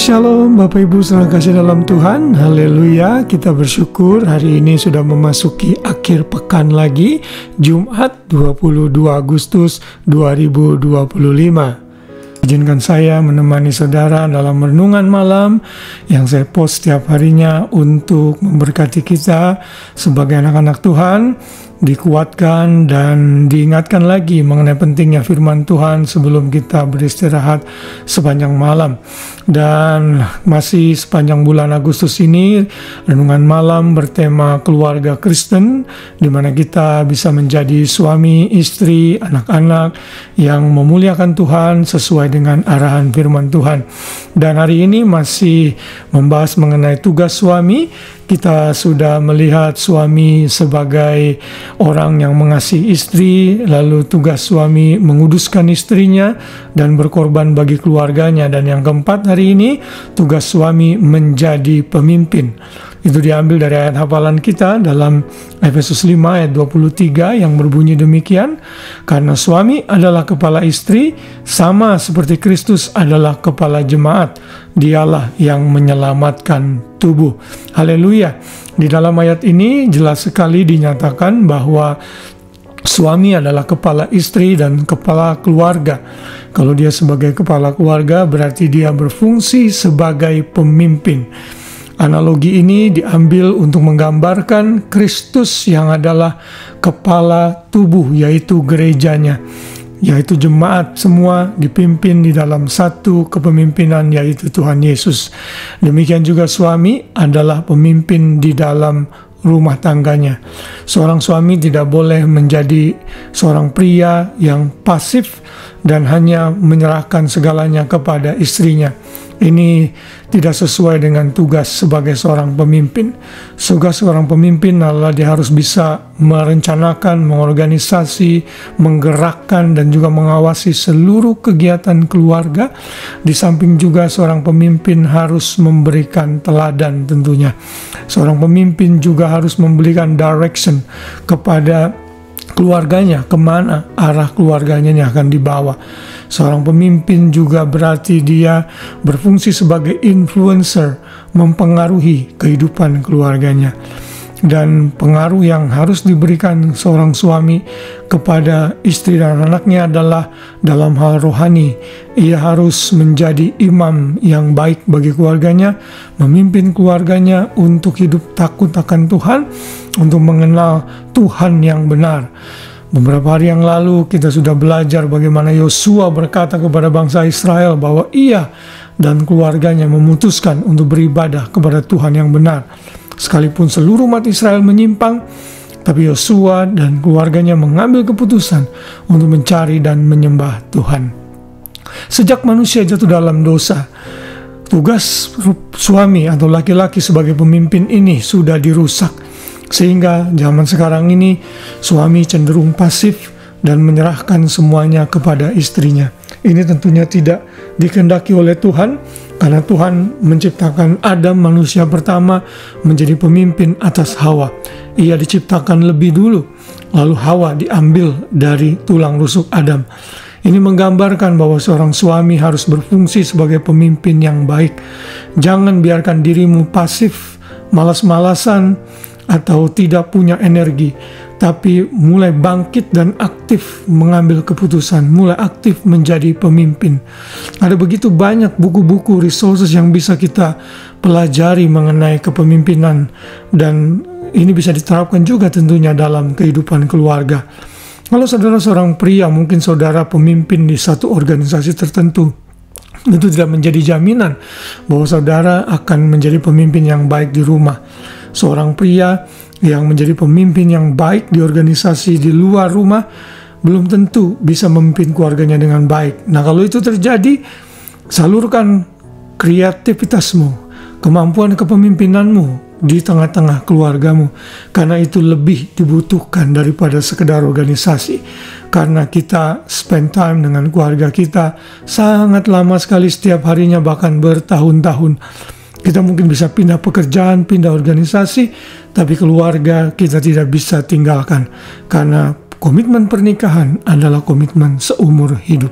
Shalom Bapak Ibu saudara kasih dalam Tuhan. Haleluya, kita bersyukur hari ini sudah memasuki akhir pekan lagi, Jumat 22 Agustus 2025. Izinkan saya menemani saudara dalam renungan malam yang saya post setiap harinya untuk memberkati kita sebagai anak-anak Tuhan, dikuatkan dan diingatkan lagi mengenai pentingnya firman Tuhan sebelum kita beristirahat sepanjang malam. Dan masih sepanjang bulan Agustus ini, renungan malam bertema keluarga Kristen, di mana kita bisa menjadi suami, istri, anak-anak yang memuliakan Tuhan sesuai dengan arahan firman Tuhan. Dan hari ini masih membahas mengenai tugas suami. Kita sudah melihat suami sebagai orang yang mengasihi istri, lalu tugas suami menguduskan istrinya dan berkorban bagi keluarganya. Dan yang keempat hari ini, tugas suami menjadi pemimpin. Itu diambil dari ayat hafalan kita dalam Efesus 5 ayat 23 yang berbunyi demikian, karena suami adalah kepala istri, sama seperti Kristus adalah kepala jemaat, dialah yang menyelamatkan tubuh. Haleluya. Di dalam ayat ini jelas sekali dinyatakan bahwa suami adalah kepala istri dan kepala keluarga. Kalau dia sebagai kepala keluarga, berarti dia berfungsi sebagai pemimpin. Analogi ini diambil untuk menggambarkan Kristus yang adalah kepala tubuh, yaitu gerejanya, yaitu jemaat semua dipimpin di dalam satu kepemimpinan, yaitu Tuhan Yesus. Demikian juga suami adalah pemimpin di dalam rumah tangganya. Seorang suami tidak boleh menjadi seorang pria yang pasif dan hanya menyerahkan segalanya kepada istrinya. Ini tidak sesuai dengan tugas sebagai seorang pemimpin. Tugas seorang pemimpin adalah dia harus bisa merencanakan, mengorganisasi, menggerakkan, dan juga mengawasi seluruh kegiatan keluarga. Di samping juga seorang pemimpin harus memberikan teladan tentunya. Seorang pemimpin juga harus memberikan direction kepada keluarganya, kemana arah keluarganya yang akan dibawa. Seorang pemimpin juga berarti dia berfungsi sebagai influencer, mempengaruhi kehidupan keluarganya. Dan pengaruh yang harus diberikan seorang suami kepada istri dan anaknya adalah dalam hal rohani. Ia harus menjadi imam yang baik bagi keluarganya, memimpin keluarganya untuk hidup takut akan Tuhan, untuk mengenal Tuhan yang benar. Beberapa hari yang lalu kita sudah belajar bagaimana Yosua berkata kepada bangsa Israel bahwa ia dan keluarganya memutuskan untuk beribadah kepada Tuhan yang benar. Sekalipun seluruh umat Israel menyimpang, tapi Yosua dan keluarganya mengambil keputusan untuk mencari dan menyembah Tuhan. Sejak manusia jatuh dalam dosa, tugas suami atau laki-laki sebagai pemimpin ini sudah dirusak. Sehingga zaman sekarang ini suami cenderung pasif dan menyerahkan semuanya kepada istrinya. Ini tentunya tidak dikehendaki oleh Tuhan, karena Tuhan menciptakan Adam, manusia pertama, menjadi pemimpin atas Hawa. Ia diciptakan lebih dulu, lalu Hawa diambil dari tulang rusuk Adam. Ini menggambarkan bahwa seorang suami harus berfungsi sebagai pemimpin yang baik. Jangan biarkan dirimu pasif, malas-malasan, atau tidak punya energi, tapi mulai bangkit dan aktif mengambil keputusan, mulai aktif menjadi pemimpin. Ada begitu banyak buku-buku, resources yang bisa kita pelajari mengenai kepemimpinan, dan ini bisa diterapkan juga tentunya dalam kehidupan keluarga. Kalau saudara seorang pria, mungkin saudara pemimpin di satu organisasi tertentu, itu tidak menjadi jaminan bahwa saudara akan menjadi pemimpin yang baik di rumah. Seorang pria yang menjadi pemimpin yang baik di organisasi di luar rumah belum tentu bisa memimpin keluarganya dengan baik. Nah, kalau itu terjadi, salurkan kreativitasmu, kemampuan kepemimpinanmu di tengah-tengah keluargamu, karena itu lebih dibutuhkan daripada sekedar organisasi. Karena kita spend time dengan keluarga kita sangat lama sekali, setiap harinya, bahkan bertahun-tahun. Kita mungkin bisa pindah pekerjaan, pindah organisasi, tapi keluarga kita tidak bisa tinggalkan, karena komitmen pernikahan adalah komitmen seumur hidup.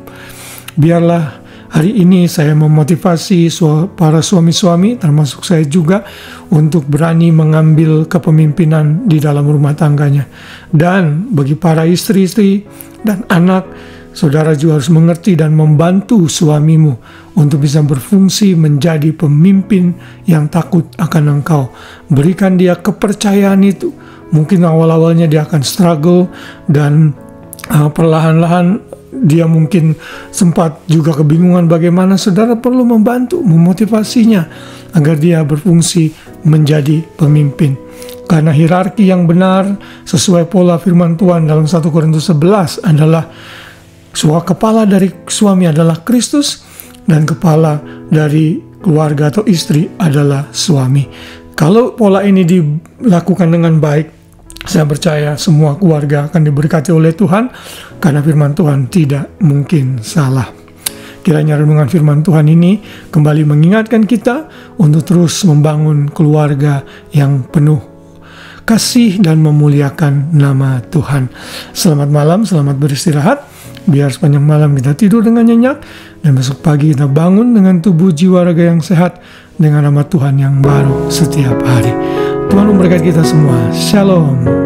Biarlah Hari ini saya memotivasi para suami-suami, termasuk saya juga, untuk berani mengambil kepemimpinan di dalam rumah tangganya. Dan bagi para istri-istri dan anak, saudara juga harus mengerti dan membantu suamimu untuk bisa berfungsi menjadi pemimpin yang takut akan engkau. Berikan dia kepercayaan itu. Mungkin awal-awalnya dia akan struggle dan perlahan-lahan dia mungkin sempat juga kebingungan bagaimana. Saudara perlu membantu, memotivasinya agar dia berfungsi menjadi pemimpin. Karena hierarki yang benar sesuai pola firman Tuhan dalam 1 Korintus 11 adalah kepala dari suami adalah Kristus dan kepala dari keluarga atau istri adalah suami. Kalau pola ini dilakukan dengan baik, saya percaya semua keluarga akan diberkati oleh Tuhan, karena firman Tuhan tidak mungkin salah. Kiranya renungan firman Tuhan ini kembali mengingatkan kita untuk terus membangun keluarga yang penuh kasih dan memuliakan nama Tuhan. Selamat malam, selamat beristirahat. Biar sepanjang malam kita tidur dengan nyenyak, dan besok pagi kita bangun dengan tubuh jiwa raga yang sehat, dengan nama Tuhan yang baru setiap hari. Tuhan memberkati kita semua. Shalom.